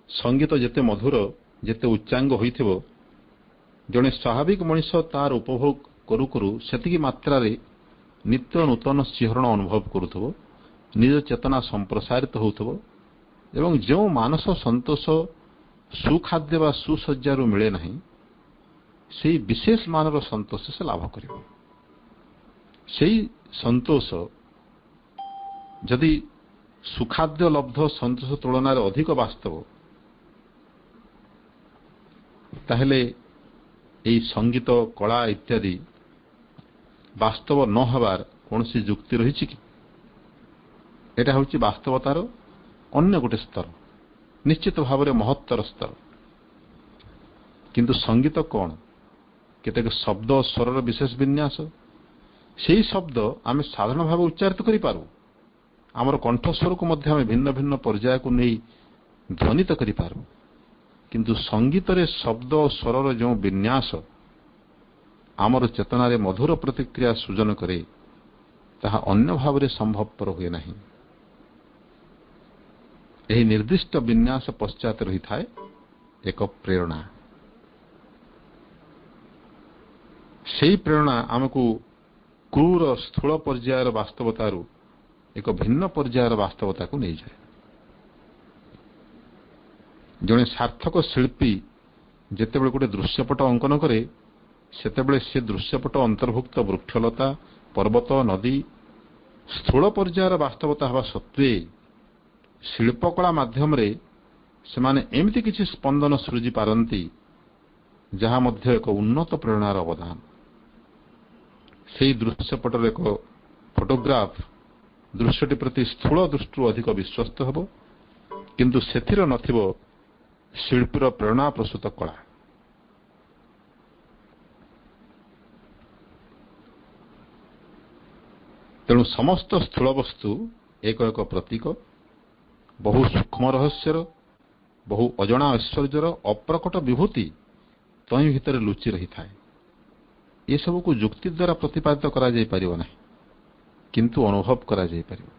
ସଙ୍ଗୀତ ଯେତେ ମଧୁର, ଯେତେ ଉଚ୍ଚାଙ୍ଗ ହୋଇଥିବ, ଜଣେ ସ୍ୱାଭାବିକ ମଣିଷ ତାର ଉପଭୋଗ କରୁ କରୁ ସେତିକି ମାତ୍ରାରେ ନିତ୍ୟ ନୂତନ ଶିହରଣ ଅନୁଭବ କରୁଥିବ, ନିଜ ଚେତନା ସମ୍ପ୍ରସାରିତ ହେଉଥିବ ଏବଂ ଯେଉଁ ମାନସ ସନ୍ତୋଷ ସୁଖାଦ୍ୟ ବା ସୁଶଯ୍ୟାରୁ ମିଳେ ନାହିଁ, ସେହି ବିଶେଷ ମାନର ସନ୍ତୋଷ ସେ ଲାଭ କରିବ। ସେହି ସନ୍ତୋଷ ଯଦି ସୁଖାଦ୍ୟ ଲବ୍ଧ ସନ୍ତୋଷ ତୁଳନାରେ ଅଧିକ ବାସ୍ତବ, ତାହେଲେ ଏହି ସଙ୍ଗୀତ କଳା ଇତ୍ୟାଦି ବାସ୍ତବ ନ ହେବାର କୌଣସି ଯୁକ୍ତି ରହିଛି କି? ଏଟା ହେଉଛି ବାସ୍ତବତାର ଅନ୍ୟ ଗୋଟେ ସ୍ତର, ନିଶ୍ଚିତ ଭାବରେ ମହତ୍ତର ସ୍ତର। କିନ୍ତୁ ସଙ୍ଗୀତ କ'ଣ? କେତେକ ଶବ୍ଦ ସ୍ୱରର ବିଶେଷ ବିନ୍ୟାସ। ସେହି ଶବ୍ଦ ଆମେ ସାଧାରଣ ଭାବେ ଉଚ୍ଚାରିତ କରିପାରୁ, ଆମର କଣ୍ଠସ୍ୱରକୁ ମଧ୍ୟ ଆମେ ଭିନ୍ନ ଭିନ୍ନ ପର୍ଯ୍ୟାୟକୁ ନେଇ ଧ୍ୱନିତ କରିପାରୁ। କିନ୍ତୁ ସଙ୍ଗୀତରେ ଶବ୍ଦ ଓ ସ୍ୱରର ଯେଉଁ ବିନ୍ୟାସ ଆମର ଚେତନାରେ ମଧୁର ପ୍ରତିକ୍ରିୟା ସୃଜନ କରେ, ତାହା ଅନ୍ୟ ଭାବରେ ସମ୍ଭବପର ହୁଏ ନାହିଁ। ଏହି ନିର୍ଦ୍ଦିଷ୍ଟ ବିନ୍ୟାସ ପଶ୍ଚାତ ରହିଥାଏ ଏକ ପ୍ରେରଣା। ସେହି ପ୍ରେରଣା ଆମକୁ କ୍ରୂର ସ୍ଥୂଳ ପର୍ଯ୍ୟାୟର ବାସ୍ତବତାରୁ ଏକ ଭିନ୍ନ ପର୍ଯ୍ୟାୟର ବାସ୍ତବତାକୁ ନେଇଯାଏ। ଜଣେ ସାର୍ଥକ ଶିଳ୍ପୀ ଯେତେବେଳେ ଗୋଟେ ଦୃଶ୍ୟପଟ ଅଙ୍କନ କରେ, ସେତେବେଳେ ସେ ଦୃଶ୍ୟପଟ ଅନ୍ତର୍ଭୁକ୍ତ ବୃକ୍ଷଲତା, ପର୍ବତ, ନଦୀ ସ୍ଥୂଳ ପର୍ଯ୍ୟାୟର ବାସ୍ତବତା ହେବା ସତ୍ତ୍ୱେ ଶିଳ୍ପକଳା ମାଧ୍ୟମରେ ସେମାନେ ଏମିତି କିଛି ସ୍ପନ୍ଦନ ସୃଜି ପାରନ୍ତି ଯାହା ମଧ୍ୟ ଏକ ଉନ୍ନତ ପ୍ରେରଣାର ଅବଦାନ। ସେହି ଦୃଶ୍ୟପଟର ଏକ ଫଟୋଗ୍ରାଫ ଦୃଶ୍ୟଟି ପ୍ରତି ସ୍ଥୂଳ ଦୃଷ୍ଟିରୁ ଅଧିକ ବିଶ୍ୱସ୍ତ ହେବ, କିନ୍ତୁ ସେଥିରେ ନଥିବ ଶିଳ୍ପୀର ପ୍ରେରଣା ପ୍ରସୂତ କଳା। ତେଣୁ ସମସ୍ତ ସ୍ଥୂଳ ବସ୍ତୁ ଏକ ଏକ ପ୍ରତୀକ, ବହୁ ସୂକ୍ଷ୍ମ ରହସ୍ୟର, ବହୁ ଅଜଣା ଐଶ୍ୱର୍ଯ୍ୟର ଅପ୍ରକଟ ବିଭୂତି ତହିଁ ଭିତରେ ଲୁଚି ରହିଥାଏ। ଏସବୁକୁ ଯୁକ୍ତି ଦ୍ୱାରା ପ୍ରତିପାଦିତ କରାଯାଇପାରିବ ନାହିଁ, କିନ୍ତୁ ଅନୁଭବ କରାଯାଇପାରିବ।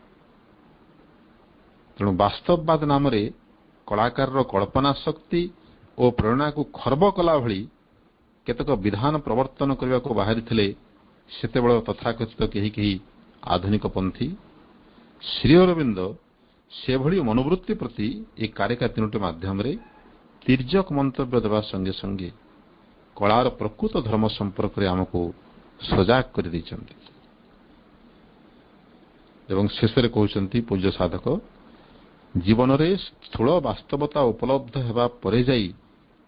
ତେଣୁ ବାସ୍ତବବାଦ ନାମରେ କଳାକାରର କଳ୍ପନା ଶକ୍ତି ଓ ପ୍ରେରଣାକୁ ଖର୍ବ କଲା ଭଳି କେତେକ ବିଧାନ ପ୍ରବର୍ତ୍ତନ କରିବାକୁ ବାହାରିଥିଲେ ସେତେବେଳେ ତଥାକଥିତ କେହି କେହି ଆଧୁନିକ ପନ୍ଥୀ। ଶ୍ରୀ ଅରବିନ୍ଦ ସେଭଳି ମନୋବୃତ୍ତି ପ୍ରତି ଏହି କାରିକା ତିନୋଟି ମାଧ୍ୟମରେ ତୀର୍ଯ୍ୟକ ମନ୍ତବ୍ୟ ଦେବା ସଙ୍ଗେ ସଙ୍ଗେ କଳାର ପ୍ରକୃତ ଧର୍ମ ସମ୍ପର୍କରେ ଆମକୁ ସଜାଗ କରିଦେଇଛନ୍ତି। ଏବଂ ଶେଷରେ କହୁଛନ୍ତି ପୂଜ୍ୟ ସାଧକ, ଜୀବନରେ ସ୍ଥୂଳ ବାସ୍ତବତା ଉପଲବ୍ଧ ହେବା ପରେ ଯାଇ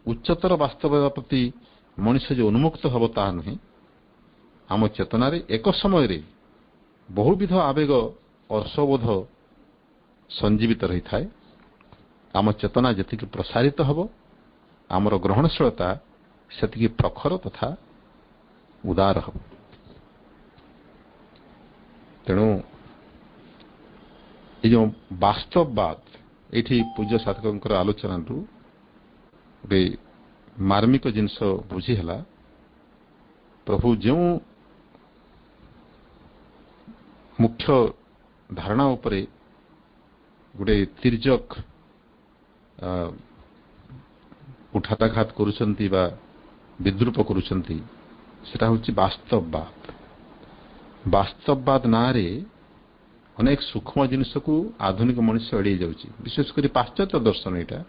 ଉଚ୍ଚତର ବାସ୍ତବତା ପ୍ରତି ମଣିଷ ଯେ ଉନ୍ମୁକ୍ତ ହେବ ତାହା ନୁହେଁ। ଆମ ଚେତନାରେ ଏକ ସମୟରେ ବହୁବିଧ ଆବେଗ ଅର୍ଶବୋଧ ସଞ୍ଜୀବିତ ରହିଥାଏ। ଆମ ଚେତନା ଯେତିକି ପ୍ରସାରିତ ହେବ, ଆମର ଗ୍ରହଣଶୀଳତା ସେତିକି ପ୍ରଖର ତଥା ଉଦାର ହେବ। ତେଣୁ ଏ ଯେଉଁ ବାସ୍ତବବାଦ, ଏଇଠି ପୂଜ୍ୟ ସାଧକଙ୍କର ଆଲୋଚନାରୁ ଗୋଟେ ମାର୍ମିକ ଜିନିଷ ବୁଝି ହେଲା। ପ୍ରଭୁ ଯେଉଁ ମୁଖ୍ୟ ଧାରଣା ଉପରେ ଗୋଟେ ତୀର୍ଯ୍ୟକ ଉଠାତାଘାତ କରୁଛନ୍ତି ବା ବିଦ୍ରୂପ କରୁଛନ୍ତି, ସେଟା ହେଉଛି ବାସ୍ତବବାଦ। ବାସ୍ତବବାଦ ନାଁରେ ଅନେକ ସୂକ୍ଷ୍ମ ଜିନିଷକୁ ଆଧୁନିକ ମଣିଷ ଏଡ଼େଇ ଯାଉଛି, ବିଶେଷ କରି ପାଶ୍ଚାତ୍ୟ ଦର୍ଶନ। ଏଇଟା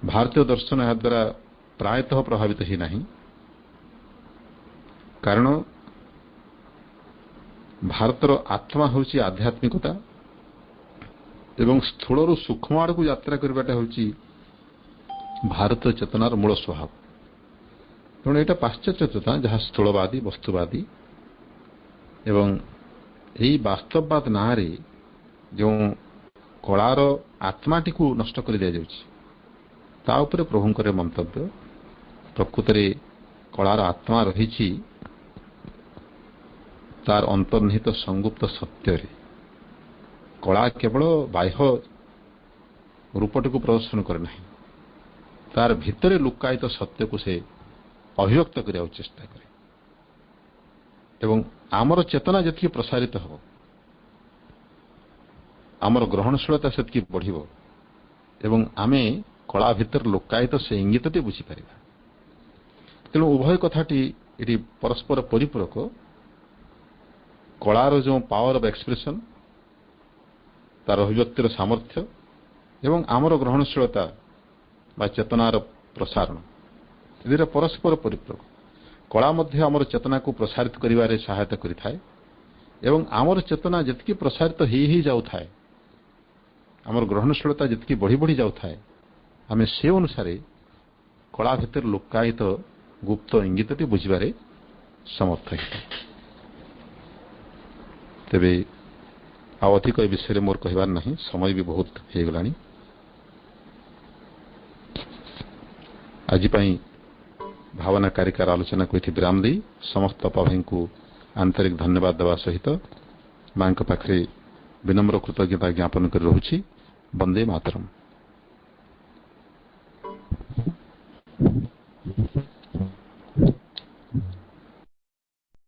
ଭାରତୀୟ ଦର୍ଶନ ଏହା ଦ୍ୱାରା प्रायतः प्रभावित ही नहीं। कारण भारतर आत्मा होची आध्यात्मिकता एवं स्थूलरू सूक्ष्म आड़ को यात्रा करवाटा होची भारत चेतनार मूल स्वभाव। तेणु यहाँ पाश्चात्य चेतना जहाँ स्थूलवादी वस्तुवादी एवं यही वास्तववाद ना रे जो कलार आत्माटी को नष्ट कर दिया जाउछि ता उपरे प्रभुंकर मंतव्य। प्रकृत में कलार आत्मा रही तार अंतर्निहित संगुप्त सत्य रे। कला केवल बाह्य रूपटी को प्रदर्शन करे नहीं, तार भितर लुकायित सत्य को से अभिव्यक्त करने चेष्टा करे। एवं आमर चेतना जितकी प्रसारित हो आमर ग्रहणशीलता से बढ़िबो एवं आमे कला भितर लुकायित से इंगितटी बुझीपर। तेणु उभय कथाटी ये परस्पर परिपूरक। कलार जो पावर ऑफ एक्सप्रेशन तार अभिव्यक्तिर सामर्थ्य एवं आमर ग्रहणशीलता बा चेतनार प्रसारण ये परस्पर परिपूरक। कला मध्य आमर चेतना को प्रसारित करिवारे सहायता करिथाए एवं आमर चेतना जितकी प्रसारित ही जाउ थाए आमर ग्रहणशीलता जितकी बढ़ी बढ़ी जाउ थाए आमे से अनुसारे कला भितर लुकायित गुप्त इंगितटी बुझिबारे समर्थ है। तेबे आउ अधिक ए विषय मोर कहबार नहीं, समय भी बहुत हो गलानी। आज भावना कारिकार आलोचना को ये विराम दी समस्त भाई को आंतरिक धन्यवाद देवा सहित मां पाखे विनम्र कृतज्ञता ज्ञापन कर रहुछि। वंदे मातरम।